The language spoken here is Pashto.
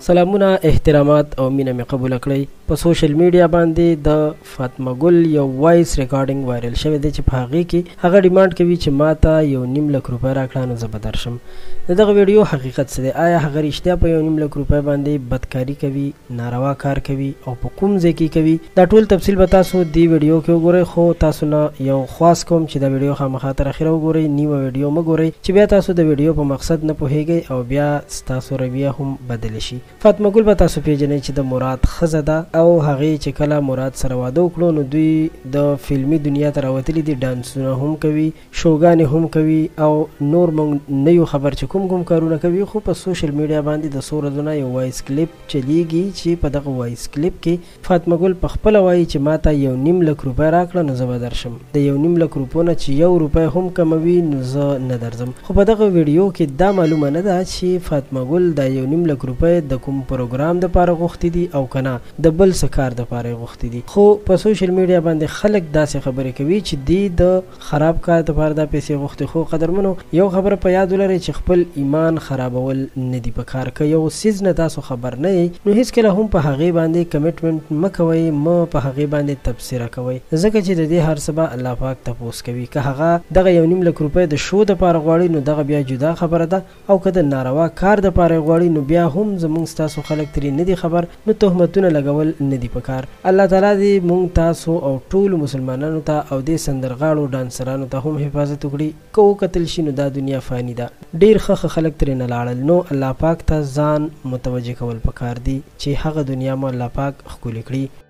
سلامونه، احترامات او مینه مې قبول کړئ. په سوشل میډیا باندې د فاطمه ګل یو وایس ریکارډینګ وایرل شوی دی چې په هغې کې هغه ډیمانډ کوي چې ما ته 1.5 لک روپۍ راکړه نو زه به درشم. د دغه ویډیو حقیقت څه دی؟ آیا هغه رښتیا په 1.5 لک روپۍ باندې بدکاري کوي، ناروا کار کوي او په کوم ځای کې کوي؟ دا ټول تفصیل به تاسو دې ویډیو کې وګورئ، خو تاسو نه یو خواست کوم چې دا ویډیو خامخا تر اخره وګورئ، نیمه ویډیو مه ګورئ چې بیا تاسو د ویډیو په مقصد نه پوهیږئ او بیا ستاسو رویه هم بدله شي. فاطمه ګل به تاسو پیژنئ چې د مراد ښځه ده او هغې چې کله مراد سره واده وکړو نو دوی د فلمي دنیا ته راوتلي دي، ډانسونه هم کوي، شوګانې هم کوي او نور موږ نه یو خبر چې کوم کارونه کوي. خو په سوشل میډیا باندې د څو ورځو نه یو وایس کلیپ چلیږي چې په دغه وایس کلیپ کې فاطمه ګل په خپله وایي چې ما ته 1.5 لک روپۍ راکړه نو زه به درشم. د 1.5 لک روپو نه چې 1 روپۍ هم کموي نو زه نه درځم. خو په دغه ویډیو کې دا معلومه نه ده چې فاطمه ګل د 1.5 لک روپۍ د کوم پروګرام دپاره غوښتي دي او که نه د بل څه کار دپاره یې غوښتي دي. خو په سوشل میډیا باندې خلک داسې خبرې کوي چې دی د خراب کار دپاره دا پیسې غوښتي. خو قدرمنو، یو خبره په یاد ولرئ چې خپل ایمان خرابول نه دي پکار. که یو څیز نه تاسو خبر نه یئ نو هیڅکله هم په هغې باندې کمیټمنټ مه کوئ، مه په هغې باندې تبصره کوئ، ځکه چې د دې هر څه به الله پاک تپوس کوي. که هغه دغه 1.5 لک روپۍ د شو دپاره غواړي نو دغه بیا جدا خبره ده، او که د ناروا کار دپاره غواړي نو بیا هم زموږ ستاسو خلک ترې نه دي خبر، نو تهمتونه لګول نه دي پکار. الله تعالی دې موږ تاسو او ټولو مسلمانانو ته او دې سندرغاړو ډانسرانو ته هم حفاظت وکړي. که وکتل شي نو دا دنیا فاني ده، ډېر ښه خلک ترې نه لاړل، نو الله پاک ته ځان متوجه کول پکار دي چې هغه دنیا مو الله پاک ښکلې کړي.